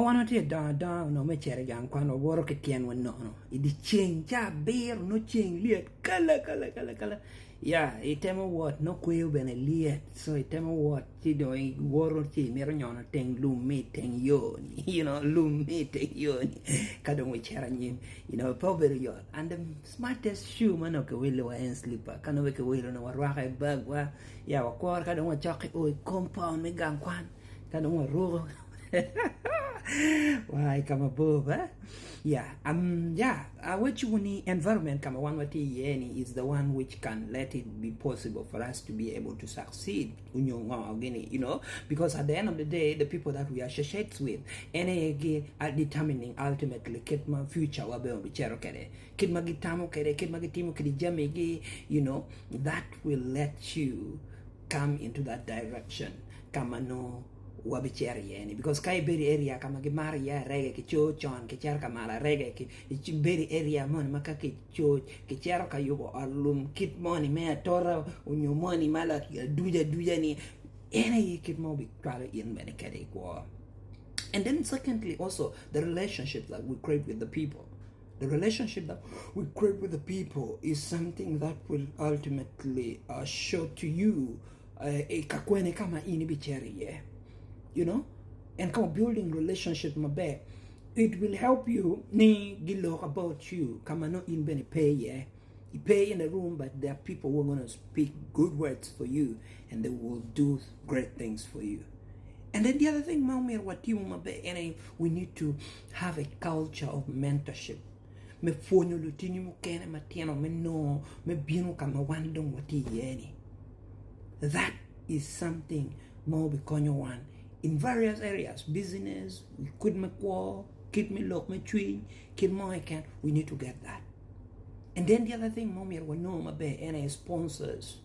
wan watie da no me chere gang kwan woro ke tien wen no idi cheng cha bir no cheng liet kala ya itemo wot no kweo bene liet so itemo wot ti do woro ti mero nyono teng lumi teng yoni lumi teng yoni kadong we chere nyim power yo and the smartest shoe mano ke wilo en slipper kano we ke wilo no warwa e bag wa ya wa kwor kadong wa choke o compound me gang kwan kadong wa ro why kama boba what you need environment kama one wati yeni is the one which can let it be possible for us to be able to succeed because at the end of the day the people that we associate with are determining ultimately kitma future wabe bichero kere kitma gitamo kere kitma gitimo kidi jamegi that will let you come into that direction kama no wabicheri yani because kai beri area kama gimari ya rege ki chochon ki char kama la rege ki beri area mon makaki cho ki char ka yugo alum kit money me tora unyo money mala duja ni ene kit mo bi kwala in many kade ko. And then secondly also the relationship that we create with the people. The relationship that we create with the people is something that will ultimately show to you kakwene kama ini bicheri yeah. And come building relationship mabe, it will help you ni gilo about you kama no in bene pay yeah. You pay in the room, but there are people who are going to speak good words for you and they will do great things for you. And then the other thing we need to have a culture of mentorship. Me fonyo lutini mo kene matiano me no me bino kama wandong wati yeni. That is something more bekonyo one. In various areas, business, we could make war, kid me look me tree, kid more I can, we need to get that. And then the other thing, mommy, we know my any sponsors,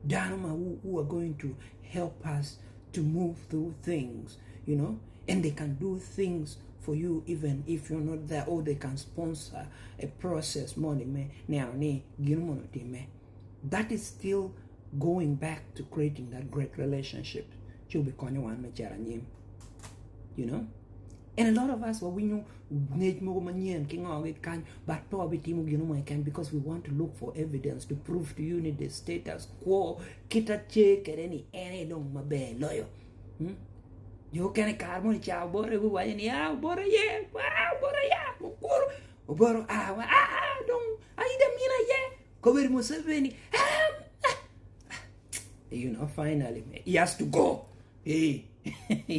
Dhanma who are going to help us to move through things, and they can do things for you even if you're not there, or they can sponsor a process, money me, that is still going back to creating that great relationship. And a lot of us, we know but probably can because we want to look for evidence to prove to you need the status quo. Kita check at any long mabe loyo. You can car money chow bore who I bore don't I cover Museveni. Finally he has to go. He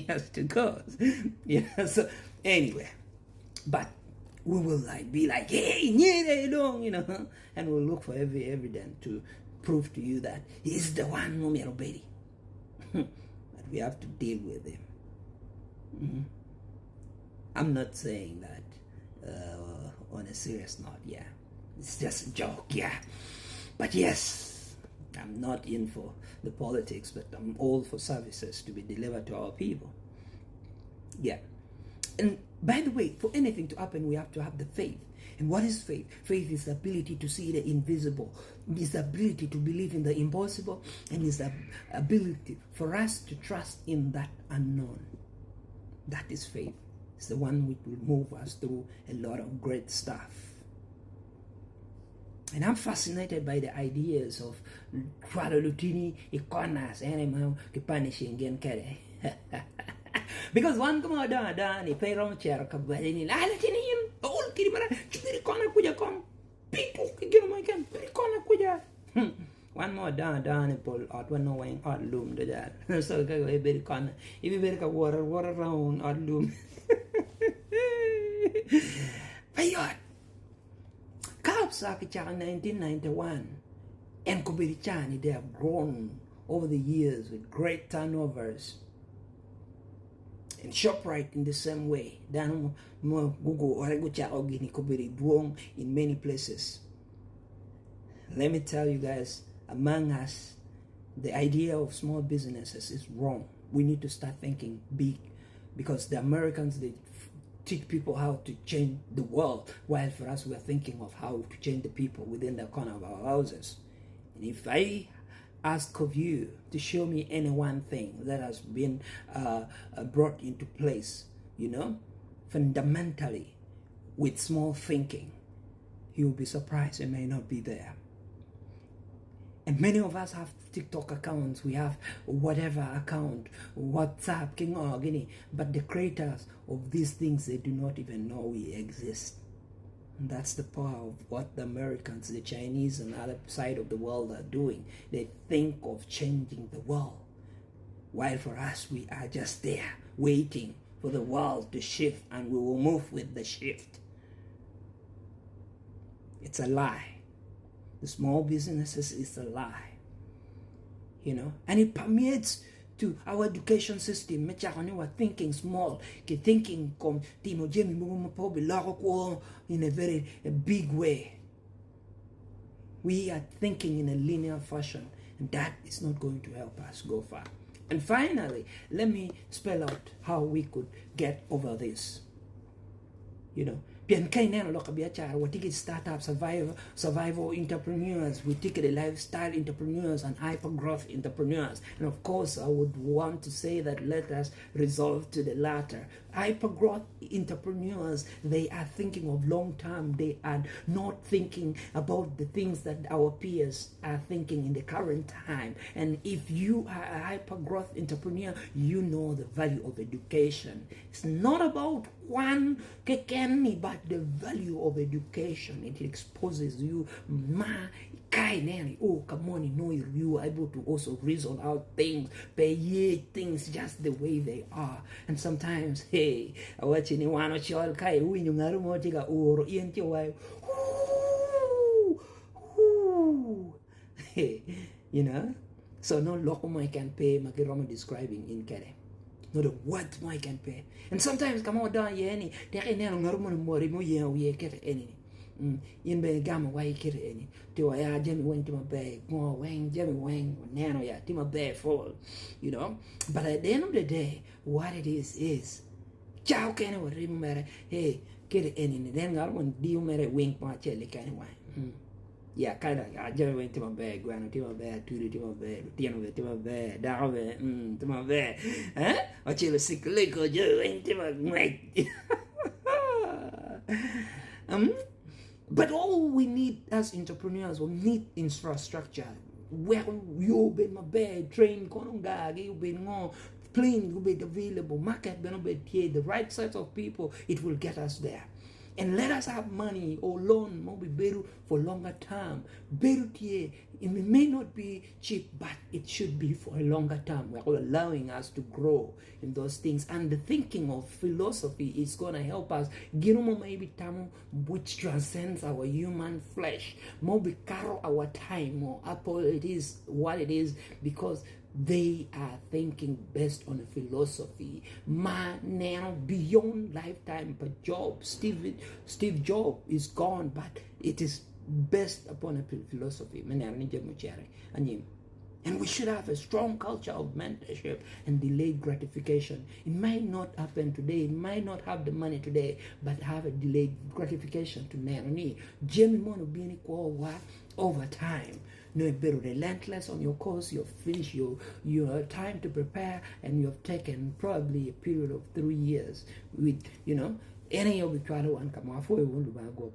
has to go. So anyway, but we will be like, hey, and we'll look for every evidence to prove to you that he's the one Momero Betty. But we have to deal with him. I'm not saying that on a serious note, yeah. It's just a joke, yeah. But yes, I'm not in for the politics, but I'm all for services to be delivered to our people. Yeah. And by the way, for anything to happen, we have to have the faith. And what is faith? Faith is the ability to see the invisible. It's the ability to believe in the impossible. And it's the ability for us to trust in that unknown. That is faith. It's the one which will move us through a lot of great stuff. And I'm fascinated by the ideas of Lutini, Ikonas, animal, Kipanishing, and Kere. Because one come down, he pay wrong chair, Kabadini, Alatinian, old Kiribara, Chiricona Kujakon, people can my camp, Pericona Kuja. One more down, and pull out one knowing odd loom to that. So go a bit con, if you make a water around odd loom. Payot. Kapsakichan 1991 and Kubirichani, they have grown over the years with great turnovers. And ShopRite in the same way. Dan mo Google Oregucha Ogini Kubiri Duong in many places. Let me tell you guys, among us, the idea of small businesses is wrong. We need to start thinking big because the Americans, they teach people how to change the world, while for us, we're thinking of how to change the people within the corner of our houses. And if I ask of you to show me any one thing that has been brought into place fundamentally with small thinking, you'll be surprised it may not be there. And many of us have TikTok accounts, we have whatever account, WhatsApp, but the creators of these things, they do not even know we exist. And that's the power of what the Americans, the Chinese, and other side of the world are doing. They think of changing the world, while for us, we are just there waiting for the world to shift, and we will move with the shift. It's a lie. The small businesses is a lie, and it permeates to our education system. We're thinking small, thinking in a very big way. We are thinking in a linear fashion, and that is not going to help us go far. And finally, let me spell out how we could get over this. Pian kaineno loka biachara, we take it startup, survival entrepreneurs, we take it the lifestyle entrepreneurs and hyper growth entrepreneurs. And of course, I would want to say that let us resolve to the latter. Hyper growth entrepreneurs, they are thinking of long term. They are not thinking about the things that our peers are thinking in the current time. And if you are a hyper growth entrepreneur, you know the value of education. It's not about one kekeni, but the value of education. It exposes you. Come on, you are able to also reason out things, pay things just the way they are. And sometimes, hey, I watch anyone or child kai win motiga or so no local my can pay Makiroma describing in Kere. Not a what my can pay. And sometimes come on down any take any mori mo ye get any. In be gamma why kid any to I Jimmy went to my bag, more wang, Jimmy wang, nano ya, to my bag fall, But at the end of the day, what it is, Chow can I remember, hey, kid any, then I won't do me wink my jelly kind of wine. Yeah, kind of. I just went to my bed, going to my bed, to my bed, to my bed, down to my bed. Huh? What you sick liquor, you went to my mate. But all we need as entrepreneurs, we need infrastructure. Well, you've been my bed, train, you've been more plane, you've been available, market, the right set of people, it will get us there. And let us have money or loan, maybe better for longer term. Better, it may not be cheap, but it should be for a longer term. We're allowing us to grow in those things. And the thinking of philosophy is going to help us. Girumo maybe tamu which transcends our human flesh. Maybe caro our time or apple it is what it is because they are thinking based on a philosophy. Now beyond lifetime, but Steve Jobs is gone, but it is based upon a philosophy. And we should have a strong culture of mentorship and delayed gratification. It might not happen today, it might not have the money today, but have a delayed gratification to Nanoni. Jamie Mono being equal over time. No, better relentless on your course, you've finished your time to prepare, and you've taken probably a period of 3 years with, any of the one come off, we won't go.